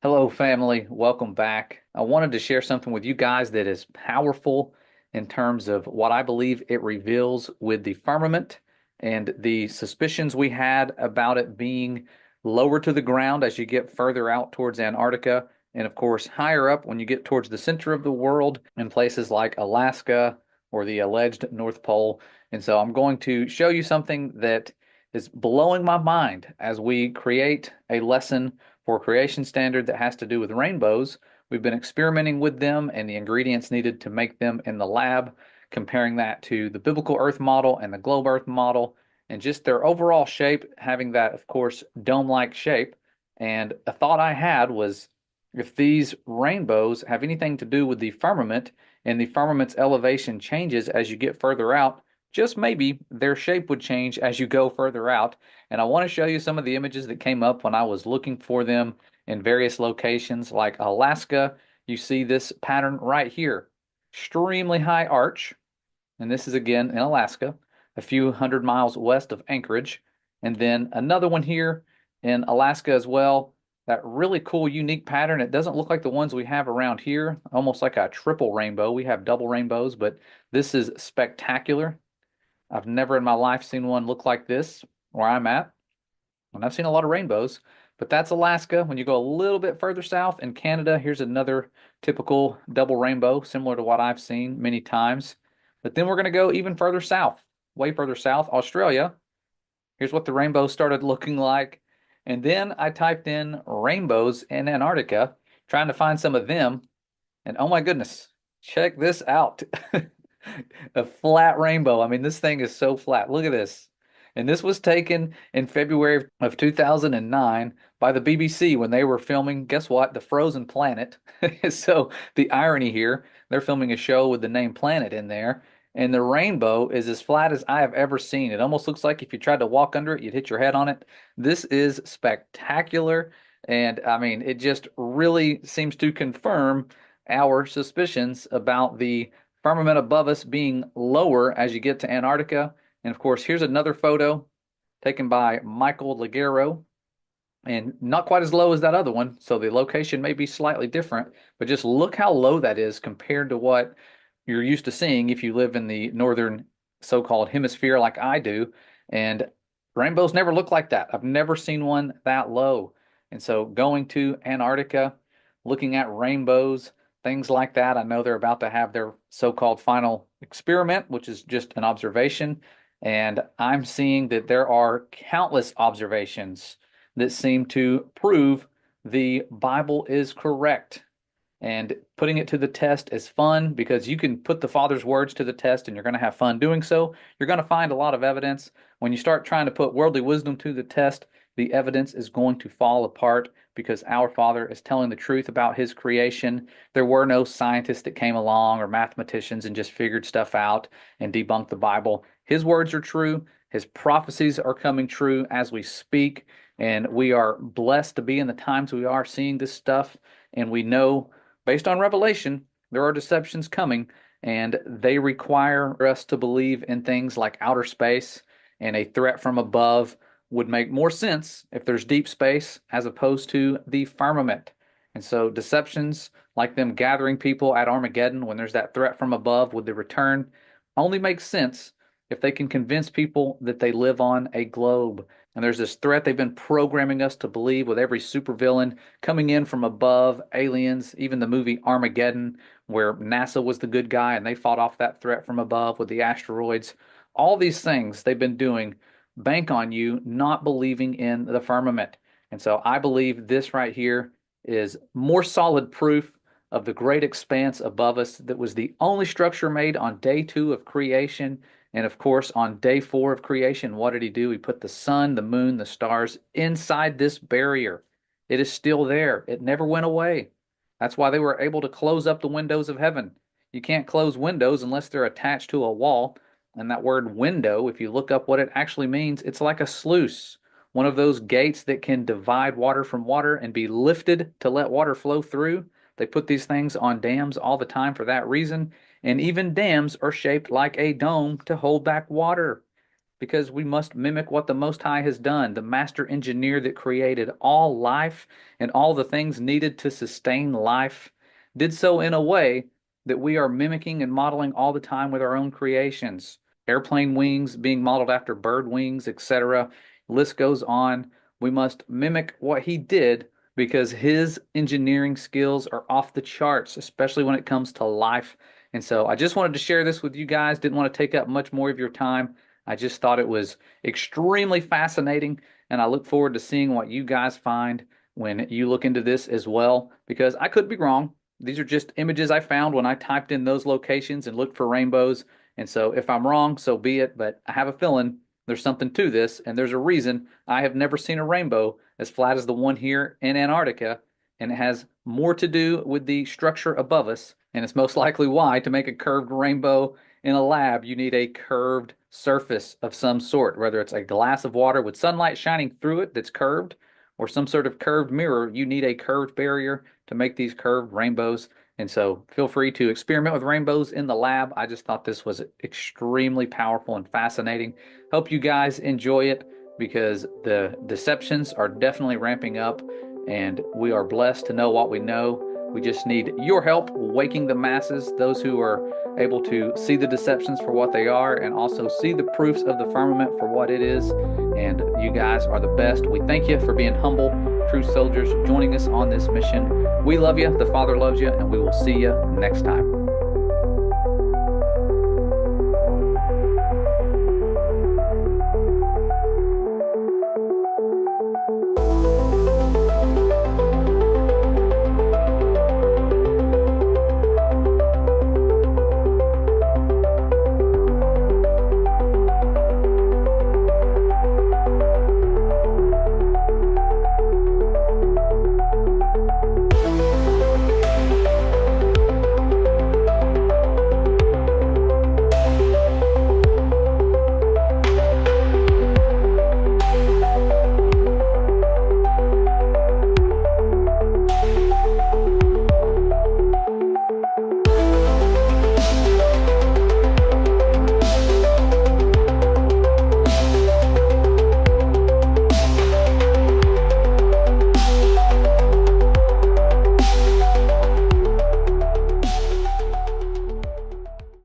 Hello, family. Welcome back. I wanted to share something with you guys that is powerful in terms of what I believe it reveals with the firmament and the suspicions we had about it being lower to the ground as you get further out towards Antarctica, and of course, higher up when you get towards the center of the world in places like Alaska or the alleged North Pole. And so I'm going to show you something that is blowing my mind as we create a lesson for creation standard that has to do with rainbows. We've been experimenting with them and the ingredients needed to make them in the lab, comparing that to the biblical Earth model and the globe Earth model, and just their overall shape, having that, of course, dome-like shape. And a thought I had was if these rainbows have anything to do with the firmament and the firmament's elevation changes as you get further out, just maybe their shape would change as you go further out. And I want to show you some of the images that came up when I was looking for them in various locations like Alaska. You see this pattern right here, extremely high arch. And this is again in Alaska, a few hundred miles west of Anchorage. And then another one here in Alaska as well. That really cool, unique pattern. It doesn't look like the ones we have around here, almost like a triple rainbow. We have double rainbows, but this is spectacular. I've never in my life seen one look like this where I'm at. And I've seen a lot of rainbows, but that's Alaska. When you go a little bit further south in Canada, here's another typical double rainbow, similar to what I've seen many times. But then we're going to go even further south, way further south, Australia. Here's what the rainbow started looking like. And then I typed in rainbows in Antarctica, trying to find some of them. And oh my goodness, check this out. A flat rainbow. I mean, this thing is so flat. Look at this. And this was taken in February of 2009 by the BBC when they were filming, guess what? The Frozen Planet. So the irony here, they're filming a show with the name Planet in there, and the rainbow is as flat as I have ever seen. It almost looks like if you tried to walk under it, you'd hit your head on it. This is spectacular. And I mean, it just really seems to confirm our suspicions about the firmament above us being lower as you get to Antarctica. And of course, here's another photo taken by Michael Ligero, and not quite as low as that other one. So the location may be slightly different, but just look how low that is compared to what you're used to seeing if you live in the northern so-called hemisphere like I do. And rainbows never look like that. I've never seen one that low. And so going to Antarctica, looking at rainbows, things like that, I know they're about to have their so-called final experiment, which is just an observation. And I'm seeing that there are countless observations that seem to prove the Bible is correct. And putting it to the test is fun because you can put the Father's words to the test and you're going to have fun doing so. You're going to find a lot of evidence. When you start trying to put worldly wisdom to the test, the evidence is going to fall apart because our Father is telling the truth about his creation. There were no scientists that came along or mathematicians and just figured stuff out and debunked the Bible. His words are true. His prophecies are coming true as we speak. And we are blessed to be in the times we are seeing this stuff. And we know based on revelation, there are deceptions coming, and they require us to believe in things like outer space, and a threat from above would make more sense if there's deep space as opposed to the firmament. And so deceptions like them gathering people at Armageddon when there's that threat from above with the return only makes sense if they can convince people that they live on a globe. And there's this threat they've been programming us to believe with every supervillain coming in from above, aliens, even the movie Armageddon, where NASA was the good guy and they fought off that threat from above with the asteroids. All these things they've been doing bank on you not believing in the firmament. And so I believe this right here is more solid proof of the great expanse above us that was the only structure made on day two of creation. And of course, on day four of creation, what did he do? He put the sun, the moon, the stars inside this barrier. It is still there. It never went away. That's why they were able to close up the windows of heaven. You can't close windows unless they're attached to a wall. And that word window, if you look up what it actually means, it's like a sluice, one of those gates that can divide water from water and be lifted to let water flow through. They put these things on dams all the time for that reason. And even dams are shaped like a dome to hold back water. because we must mimic what the Most High has done. The master engineer that created all life and all the things needed to sustain life did so in a way that we are mimicking and modeling all the time with our own creations. Airplane wings being modeled after bird wings, etc. List goes on. We must mimic what he did because his engineering skills are off the charts, especially when it comes to life. And so I just wanted to share this with you guys. Didn't want to take up much more of your time. I just thought it was extremely fascinating, and I look forward to seeing what you guys find when you look into this as well, because I could be wrong. These are just images I found when I typed in those locations and looked for rainbows. And so if I'm wrong, so be it. But I have a feeling there's something to this, and there's a reason I have never seen a rainbow as flat as the one here in Antarctica, and it has more to do with the structure above us, and it's most likely why to make a curved rainbow in a lab, you need a curved surface of some sort, whether it's a glass of water with sunlight shining through it that's curved, or some sort of curved mirror. You need a curved barrier to make these curved rainbows. And so feel free to experiment with rainbows in the lab. I just thought this was extremely powerful and fascinating. Hope you guys enjoy it, because the deceptions are definitely ramping up, and we are blessed to know what we know. We just need your help waking the masses, those who are able to see the deceptions for what they are and also see the proofs of the firmament for what it is. And you guys are the best. We thank you for being humble, true soldiers, joining us on this mission. We love you, the Father loves you, and we will see you next time.